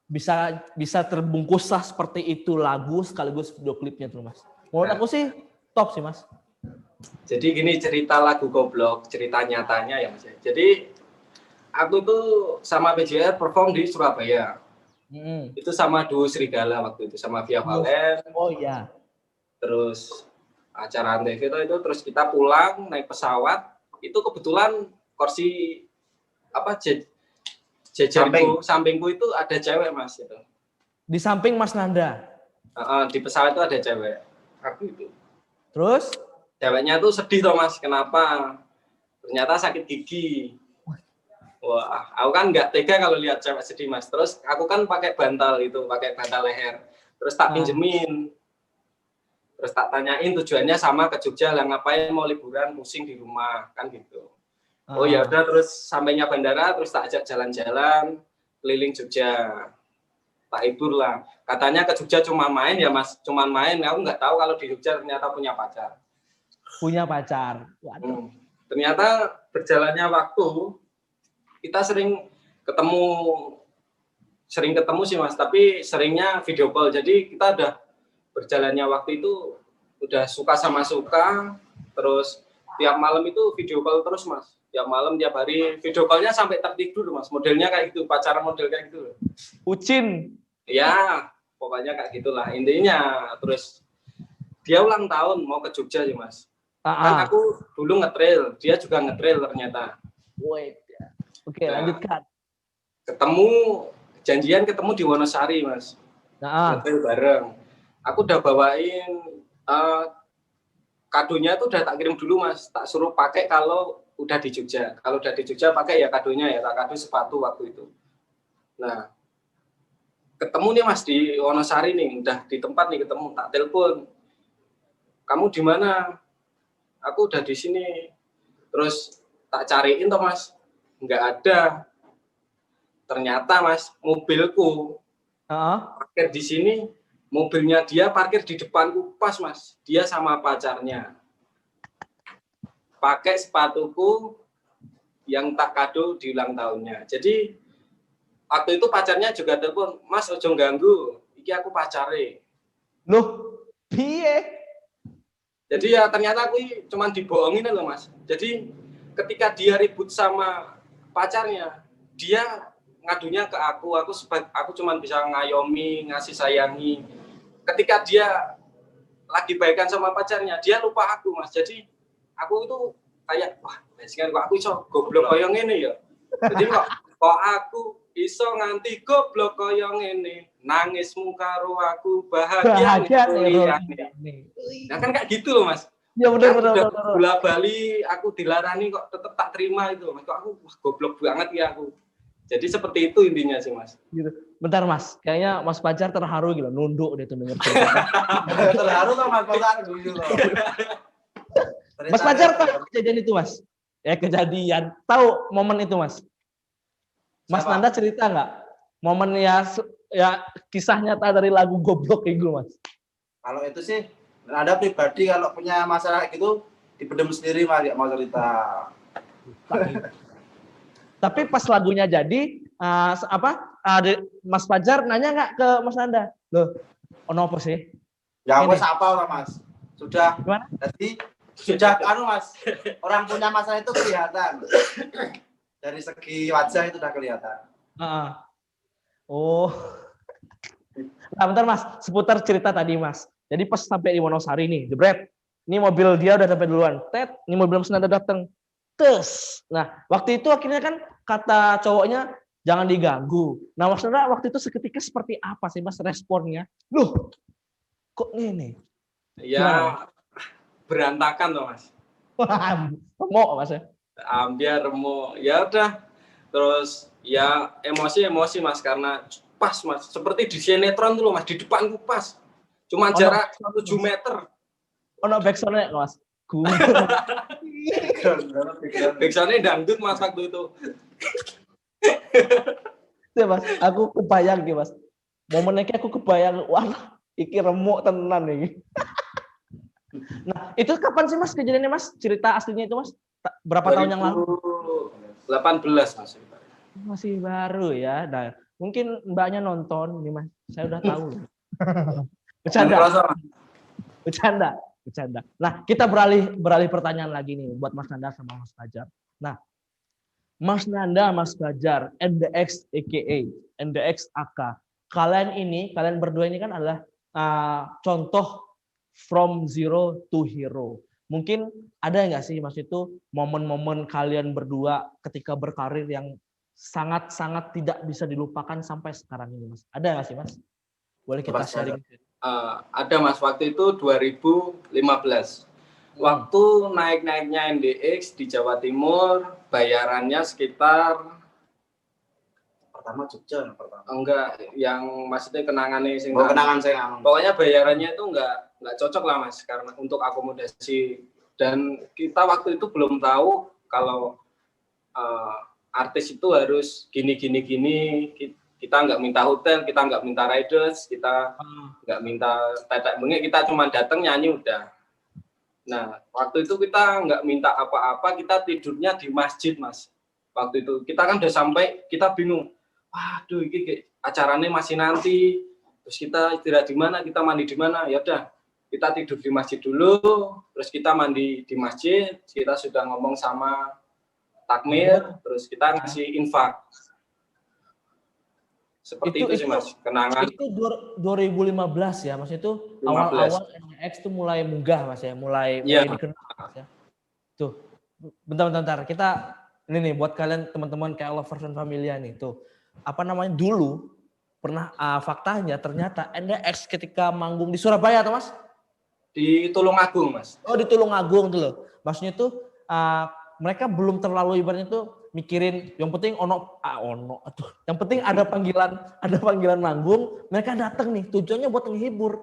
bisa terbungkus lah seperti itu lagu sekaligus video klipnya tuh Mas. Menurut aku sih top sih Mas. Jadi gini cerita lagu Goblok, cerita nyatanya ya Mas. Jadi aku tuh sama PJR perform di Surabaya. Itu sama duo Serigala waktu itu, sama Via Valen. Oh iya. Terus acara Antv itu terus kita pulang naik pesawat. Itu kebetulan kursi sampingku itu ada cewek Mas itu. Di samping Mas Nanda. Di pesawat itu ada cewek. Aku itu. Terus? Ceweknya tuh sedih toh Mas, kenapa? Ternyata sakit gigi. Wah, aku kan nggak tega kalau lihat cewek sedih Mas. Terus aku kan pakai bantal leher. Terus tak pinjemin. Terus tak tanyain tujuannya sama ke Jogja lah, ngapain mau liburan pusing di rumah kan gitu. Oh ya udah, terus sampainya bandara terus tak ajak jalan-jalan keliling Jogja. Tak hibur lah. Katanya ke Jogja cuma main ya Mas, cuma main. Aku nggak tahu kalau di Jogja ternyata punya pacar. Waduh. Ternyata berjalannya waktu kita sering ketemu sih Mas, tapi seringnya video call. Jadi kita udah berjalannya waktu itu udah suka sama suka, terus tiap malam itu video call terus Mas. Tiap malam, tiap hari video call-nya sampai tertidur Mas. Modelnya kayak gitu, pacaran model kayak gitu. Ucin. Ya, pokoknya kayak gitulah intinya. Terus dia ulang tahun mau ke Jogja sih Mas. Kan aku dulu ngetrail, dia juga ngetrail ternyata. Oke, lanjutkan. Janjian ketemu di Wonosari Mas. Ngetrail bareng. Aku udah bawain kadonya itu udah tak kirim dulu Mas. Tak suruh pakai kalau udah di Jogja. Kalau udah di Jogja pakai ya kadonya ya, tak kado sepatu waktu itu. Nah, ketemu nih Mas di Wonosari nih, udah di tempat nih ketemu, tak telepon. Kamu di mana? Aku udah di sini. Terus tak cariin toh Mas, nggak ada. Ternyata Mas, mobilku parkir di sini, mobilnya dia parkir di depanku pas Mas. Dia sama pacarnya. Pakai sepatuku yang tak kado di ulang tahunnya. Jadi waktu itu pacarnya juga telepon, Mas ojo ganggu, iki aku pacare. Loh, piye? Jadi ya ternyata aku cuma dibohongin loh Mas. Jadi ketika dia ribut sama pacarnya, dia ngadunya ke aku cuma bisa ngayomi, ngasih sayangi. Ketika dia lagi baikan sama pacarnya, dia lupa aku, Mas. Jadi aku itu kayak wah, kok aku iso goblok koyo ngene ya. Jadi kok aku iso nganti goblok koyo ngene, nangismu karo aku bahagia nih. Nah kan kayak gitu loh, Mas. Ya benar. Bola Bali aku dilarani kok tetap tak terima itu, Mas. Kok aku wah, goblok banget ya aku. Jadi seperti itu intinya sih, Mas. Gitu. Bentar, Mas. Kayaknya Mas Fajar terharu gitu, nunduk dia tuh denger. Terharu tuh Mas Fajar gitu loh. Mas Fajar tahu kejadian itu, Mas? Ya kejadian. Tahu momen itu, Mas? Mas Nanda cerita nggak? Momen ya kisah nyata dari lagu Goblok itu, Mas. Kalau itu sih Nanda pribadi kalau punya masalah gitu dipendam sendiri, Mas, nggak mau cerita. Tapi pas lagunya jadi Mas Fajar nanya nggak ke Mas Nanda? Loh, ono apa sih? Ya wes apa lah, Mas. Sudah. Gimana? Jadi sudah Mas. Orang punya masalah itu kelihatan. Dari segi wajah itu udah kelihatan. Oh. Nah, bentar Mas, seputar cerita tadi Mas. Jadi pas sampai di Wonosari nih, jebret. Ini mobil dia udah sampai duluan. Ini mobil Mas Nanda datang. Tes. Nah, waktu itu akhirnya kan kata cowoknya jangan diganggu. Nah, Mas Nanda waktu itu seketika seperti apa sih Mas responnya? Loh, kok ini? Ya, berantakan loh Mas. Mau Mas ya? Ambiar remo. Ya udah. Terus ya emosi Mas karena pas Mas. Seperti di sinetron tuh loh Mas, di depanku pas. Cuma jarak 7 meter. Ono backsound-nya Mas. Backsound-nya dangdut Mas waktu itu. Ya Mas, aku kebayang gitu Mas. Momennya aku kebayang, wah, iki remuk tenan nih. Nah, itu kapan sih Mas kejadiannya Mas? Cerita aslinya itu Mas? Berapa tahun yang lalu? 18 Mas. Masih baru ya. Nah, mungkin Mbaknya nonton nih Mas. Saya udah tahu. Bercanda. Nah, kita beralih pertanyaan lagi nih buat Mas Nanda sama Mas Fajar. Nah, Mas Nanda, Mas Fajar, NDX aka NDX AK. Kalian berdua ini kan adalah contoh from zero to hero. Mungkin ada nggak sih Mas itu momen-momen kalian berdua ketika berkarir yang sangat-sangat tidak bisa dilupakan sampai sekarang ini Mas? Ada nggak sih Mas? Boleh kita sharing? Ada Mas, waktu itu 2015. Waktu naik-naiknya NDX di Jawa Timur, bayarannya sekitar pertama Jogja enggak, yang maksudnya kenangannya kenangan saya. Pokoknya bayarannya itu enggak cocok lah Mas, karena untuk akomodasi, dan kita waktu itu belum tahu kalau artis itu harus gini. Kita nggak minta hotel, kita nggak minta riders, kita nggak minta tetek bengek, kita cuma datang nyanyi udah. Nah, waktu itu kita nggak minta apa-apa, kita tidurnya di masjid Mas. Waktu itu kita kan udah sampai, kita bingung. Waduh, ini acaranya masih nanti. Terus kita istirahat di mana, kita mandi di mana? Ya udah, kita tidur di masjid dulu, terus kita mandi di masjid, kita sudah ngomong sama takmir, terus kita ngasih infak. Seperti itu sih Mas, kenangan. Itu 2015 ya Mas, itu awal-awal NDX itu mulai munggah Mas ya, mulai dikenal Mas ya. Tuh, bentar. Kita ini nih buat kalian teman-teman kayak Lovers and Familia nih tuh. Apa namanya dulu pernah faktanya ternyata NDX ketika manggung di Surabaya tuh Mas? Di Tulungagung Mas. Oh, di Tulungagung tuh loh. Maksudnya tuh mereka belum terlalu ibaratnya tuh mikirin yang penting yang penting ada panggilan manggung, mereka datang nih tujuannya buat menghibur.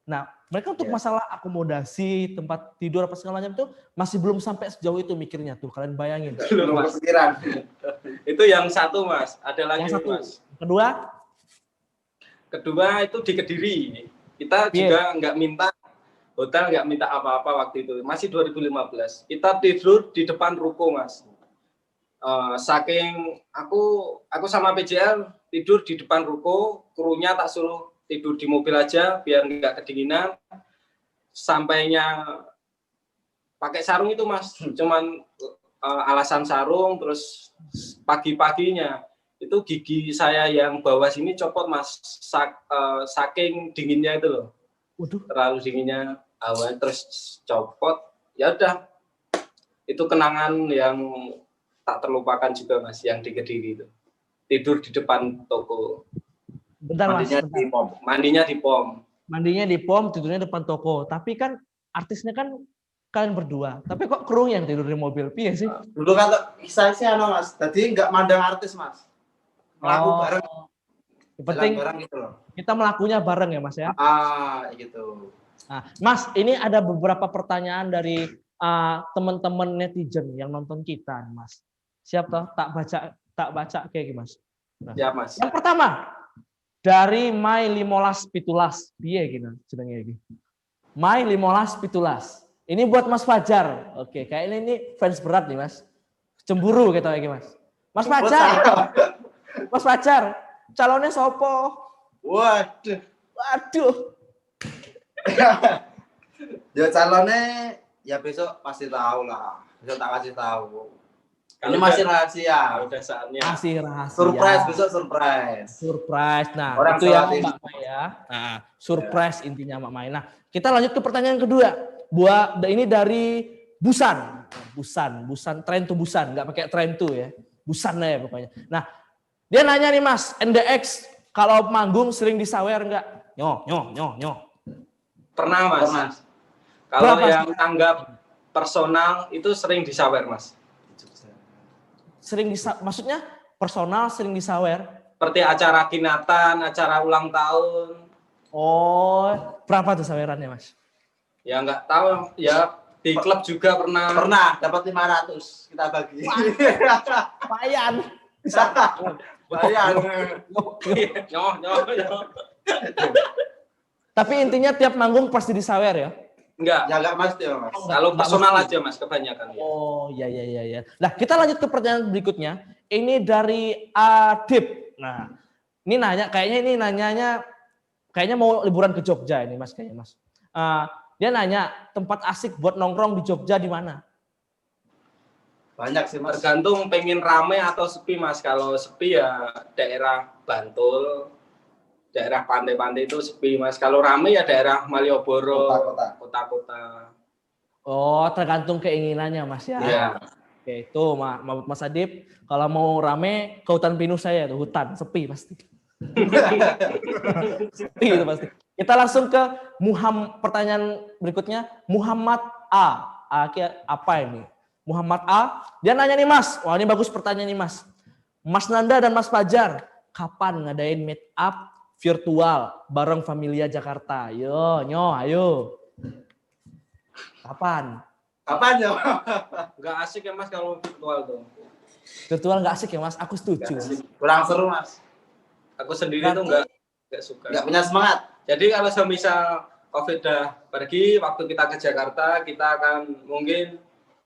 Nah, mereka untuk masalah akomodasi, tempat tidur apa segala macam itu masih belum sampai sejauh itu mikirnya tuh, kalian bayangin. Belum kepikiran. Itu yang satu Mas, ada lagi yang satu. Mas. Kedua itu di Kediri. Kita juga nggak minta hotel, nggak minta apa-apa waktu itu. Masih 2015. Kita tidur di depan ruko Mas. Saking aku sama PJL tidur di depan ruko, krunya tak suruh tidur di mobil aja biar nggak kedinginan. Sampainya pakai sarung itu Mas, cuman alasan sarung. Terus pagi-paginya itu gigi saya yang bawah sini copot Mas, saking dinginnya itu loh. Waduh. Terlalu dinginnya awan terus copot. Ya udah, itu kenangan yang tak terlupakan juga Mas, yang di Kediri itu. Tidur di depan toko. Bentar Mas. Mandinya di pom. Mandinya di pom, tidurnya depan toko. Tapi kan artisnya kan kalian berdua. Tapi kok kru yang tidur di mobil? Piye sih? Dulu kan kisah sih Mas. Tadi nggak mandang artis Mas. Melaku bareng. Yang penting bareng gitu loh. Kita melakunya bareng ya Mas ya. Gitu. Nah, Mas, ini ada beberapa pertanyaan dari teman-teman netizen yang nonton kita, Mas. Siap toh? Tak baca kayak gimana, Mas? Nah, siap, Mas. Yang pertama dari Mai 15 piye gini jenenge iki. Mai 15 Ini buat Mas Fajar. Oke, kayaknya ini fans berat nih, Mas. Cemburu kita lagi, Mas. Mas Fajar. Mas Fajar, calonnya sopo? Waduh. Ya calonnya ya besok pasti tahu lah. Besok tak kasih tahu. Ini masih rahasia. Udah saatnya. Masih rahasia. Surprise, besok surprise. Surprise. Nah, orang itu ya Mbak Mai ya. Nah, surprise intinya Mbak Mai. Nah, kita lanjut ke pertanyaan kedua. Ini dari Busan. Busan tren to Busan, nggak pakai tren to ya. Busan lah ya pokoknya. Nah, dia nanya nih Mas, NDX kalau manggung sering disawer enggak? Nyo. Pernah Mas. Pernah. Kalau yang tanggap personal itu sering disawer Mas. Maksudnya personal sering disawer? Seperti acara kinatan, acara ulang tahun. Oh, berapa tuh sawerannya Mas? Ya nggak tahu, ya di klub juga pernah. Pernah, dapat 500 kita bagi. Payan. Bayan. Nyoh. Tapi intinya tiap manggung pasti disawer ya? Enggak. Ya enggak Mas, ya Mas. Kalau personal aja Mas kebanyakan. Oh, iya. Nah, kita lanjut ke pertanyaan berikutnya. Ini dari Adip. Nah, ini nanyanya kayaknya mau liburan ke Jogja ini Mas kayaknya Mas. Dia nanya tempat asik buat nongkrong di Jogja di mana? Banyak sih Mas. Tergantung pengen rame atau sepi Mas. Kalau sepi ya daerah Bantul, daerah pantai-pantai itu sepi Mas. Kalau rame ya daerah Malioboro, kota-kota. Oh, tergantung keinginannya Mas ya. Iya. Oke, itu Mas Adip, kalau mau rame ke hutan pinus saya tuh, hutan sepi pasti. Sepi itu pasti. Kita langsung ke pertanyaan berikutnya, Muhammad A. Apa ini? Muhammad A. Dia nanya nih Mas, wah ini bagus pertanyaan nih Mas. Mas Nanda dan Mas Fajar, kapan ngadain meet up virtual bareng Familia Jakarta? Ayo. Kapan ya? Nggak asik ya Mas kalau virtual tuh. Virtual nggak asik ya Mas? Aku setuju. Kurang seru Mas. Aku sendiri tuh nggak suka. Nggak punya semangat. Jadi kalau semisal COVID udah pergi, waktu kita ke Jakarta, kita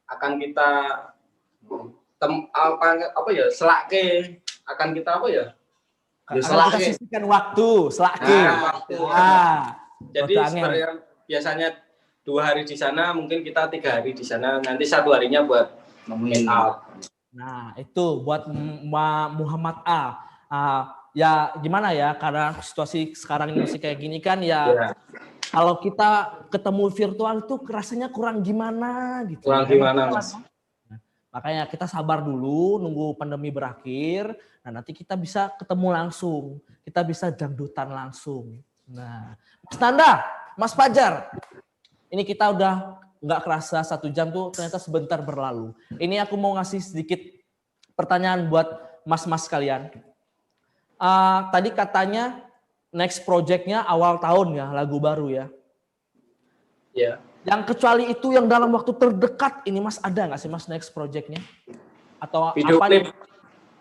akan kita selake, akan kita apa ya? Kita sisihkan waktu, selake. Jadi sebenarnya biasanya 2 hari di sana, mungkin kita 3 hari di sana, nanti 1 harinya buat meet up. Nah, itu buat Muhammad A. Ya gimana ya, karena situasi sekarang ini masih kayak gini kan ya. Kalau kita ketemu virtual itu rasanya kurang gimana gitu. Kurang gimana Mas? Makanya kita sabar dulu, nunggu pandemi berakhir. Nah nanti kita bisa ketemu langsung, kita bisa dangdutan langsung. Nah, Mas Nanda, Mas Fajar, ini kita udah nggak kerasa 1 jam tuh ternyata sebentar berlalu. Ini aku mau ngasih sedikit pertanyaan buat mas-mas kalian. Tadi katanya next project-nya awal tahun ya, lagu baru ya. Iya. Yang kecuali itu yang dalam waktu terdekat ini Mas, ada nggak sih Mas next project-nya? Atau video apa klip. nih?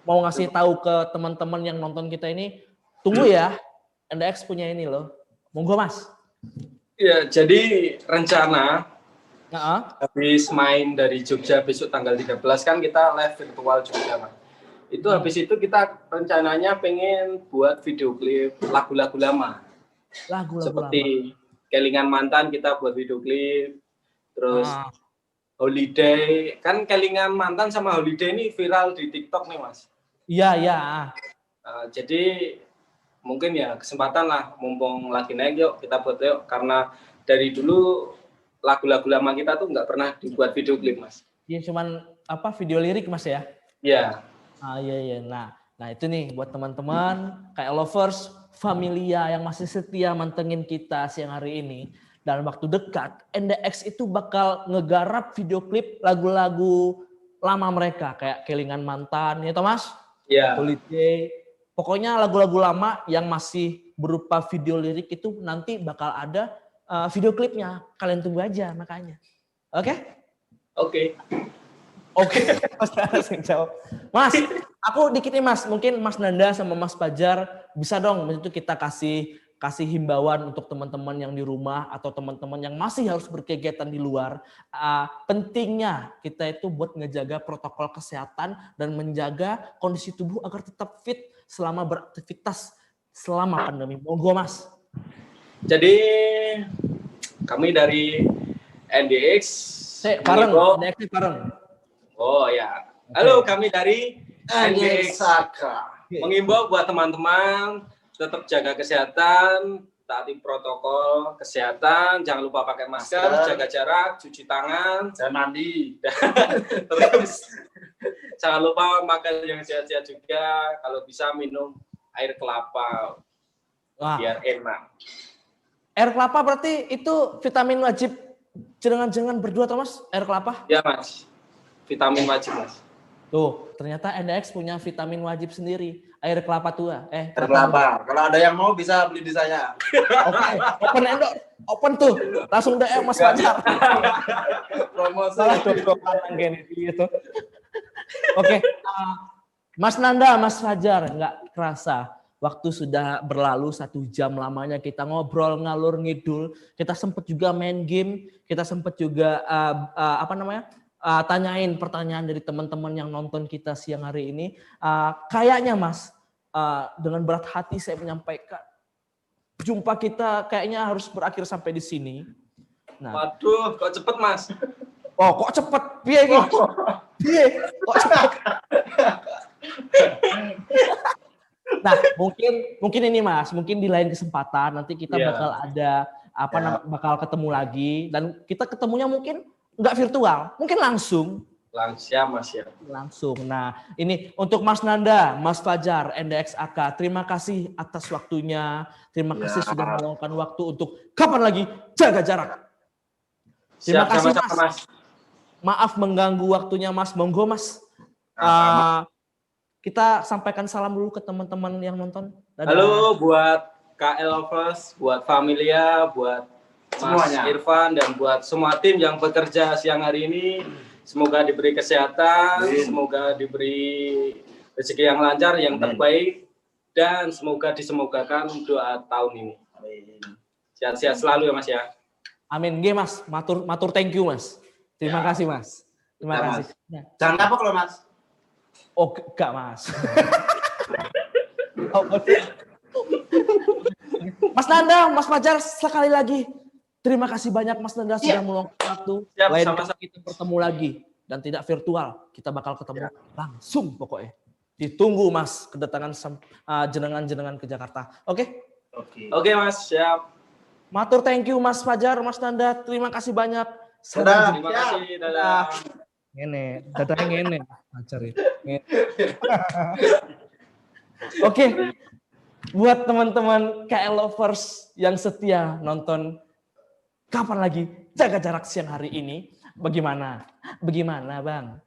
Mau ngasih tahu ke teman-teman yang nonton kita ini, tunggu ya, NDX punya ini loh. Monggo Mas. Ya, jadi rencana habis main dari Jogja besok tanggal 13 kan kita live virtual Jogja Mas. Itu habis itu kita rencananya pengen buat video klip lagu-lagu lama. Seperti Kelingan Mantan kita buat video klip. Terus Holiday, kan Kelingan Mantan sama Holiday ini viral di TikTok nih Mas. Iya, iya. Jadi mungkin ya kesempatan lah, mumpung lagi naik yuk kita buat yuk, karena dari dulu lagu-lagu lama kita tuh nggak pernah dibuat video klip Mas. Iya, cuman video lirik Mas ya? Iya. Iya. Nah itu nih buat teman-teman kayak lovers, familia yang masih setia mantengin kita siang hari ini. Dalam waktu dekat, NDX itu bakal ngegarap video klip lagu-lagu lama mereka. Kayak Kelingan Mantan, ya Thomas? Iya. Holiday. Pokoknya lagu-lagu lama yang masih berupa video lirik itu nanti bakal ada video klipnya. Kalian tunggu aja makanya. Oke? Oke. Mas, aku dikit nih Mas. Mungkin Mas Nanda sama Mas Fajar bisa dong itu kita kasih himbauan untuk teman-teman yang di rumah atau teman-teman yang masih harus berkegiatan di luar. Pentingnya kita itu buat ngejaga protokol kesehatan dan menjaga kondisi tubuh agar tetap fit selama beraktivitas selama pandemi. Monggo Mas. Jadi kami dari NDX bareng. Oh ya. Halo, kami dari NDX mengimbau buat teman-teman tetap jaga kesehatan, taati protokol kesehatan, jangan lupa pakai masker, jaga jarak, cuci tangan, jangan mandi. Terus jangan lupa makan yang sehat-sehat juga, kalau bisa minum air kelapa. Wah. Biar enak. Air kelapa berarti itu vitamin wajib jenengan berdua Thomas, air kelapa? Ya Mas, vitamin wajib Mas. Tuh, ternyata NDX punya vitamin wajib sendiri. Air kelapa tua. Air kelapa. Kalau ada yang mau bisa beli di saya. Oke, open tuh. Langsung DM Mas Fajar. Promosi. Salah gitu. Oke, Mas Nanda, Mas Fajar, nggak kerasa. Waktu sudah berlalu 1 jam lamanya kita ngobrol ngalur ngidul. Kita sempat juga main game. Kita sempat juga tanyain pertanyaan dari teman-teman yang nonton kita siang hari ini. Kayaknya Mas, dengan berat hati saya menyampaikan, jumpa kita kayaknya harus berakhir sampai di sini. Nah. Waduh, kok cepet Mas? Oh, kok cepet? Piye iki? Piye? Kok cepet? Nah, mungkin ini Mas, mungkin di lain kesempatan nanti kita bakal ada bakal ketemu lagi, dan kita ketemunya mungkin nggak virtual, mungkin langsung Mas ya. Langsung. Nah, ini untuk Mas Nanda, Mas Fajar, NDX AK, terima kasih atas waktunya. Terima kasih sudah meluangkan waktu untuk kapan lagi jaga jarak. Terima kasih Mas. Maaf mengganggu waktunya Mas. Monggo Mas. Kita sampaikan salam dulu ke teman-teman yang nonton. Dadah. Halo buat KL Lovers, buat Familia, buat Mas Irfan, dan buat semua tim yang bekerja siang hari ini. Semoga diberi kesehatan, semoga diberi rezeki yang lancar, yang terbaik, dan semoga disemogakan doa tahun ini. Sehat-sehat selalu ya Mas ya. Amin. Nggih Mas, matur thank you Mas. Terima kasih Mas. Terima kasih. Mas. Jangan apa kalau Mas? Oh, enggak Mas. Mas Nanda, Mas Fajar, sekali lagi terima kasih banyak Mas Nanda sudah meluangkan waktu. Lain kali kita bertemu lagi dan tidak virtual, kita bakal ketemu langsung pokoknya. Ditunggu Mas kedatangan jenengan ke Jakarta. Oke? Oke Mas, siap. Matur thank you Mas Fajar, Mas Nanda, terima kasih banyak. Dadah. Terima kasih, dadah. Ngene, dadahnya ngene, Fajar ya. Oke. Buat teman-teman KL Lovers yang setia nonton kapan lagi jaga jarak siang hari ini, bagaimana Bang?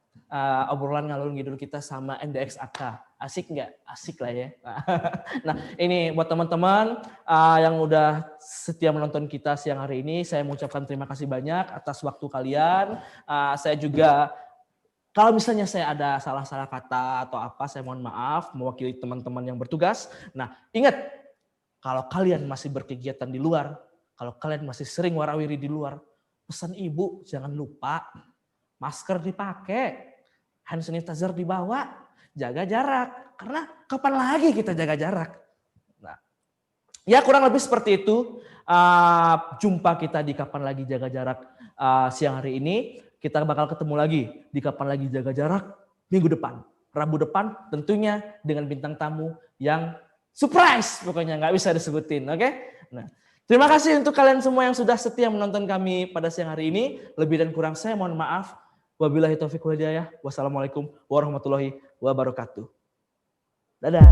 Obrolan ngalur ngidul kita sama NDX AK. Asik nggak? Asik lah ya. Nah, ini buat teman-teman yang udah setia menonton kita siang hari ini, saya mengucapkan terima kasih banyak atas waktu kalian. Saya juga, kalau misalnya saya ada salah-salah kata atau apa, saya mohon maaf mewakili teman-teman yang bertugas. Nah, ingat, kalau kalian masih berkegiatan di luar, kalau kalian masih sering warawiri di luar, pesan ibu jangan lupa masker dipakai, hand sanitizer dibawa, jaga jarak. Karena kapan lagi kita jaga jarak? Nah, ya kurang lebih seperti itu. Jumpa kita di kapan lagi jaga jarak siang hari ini. Kita bakal ketemu lagi di kapan lagi jaga jarak minggu depan. Rabu depan tentunya dengan bintang tamu yang surprise, pokoknya nggak bisa disebutin, oke? Nah, terima kasih untuk kalian semua yang sudah setia menonton kami pada siang hari ini. Lebih dan kurang saya mohon maaf. Wabillahi taufiq wal hidayah. Wassalamualaikum warahmatullahi wabarakatuh. Dadah.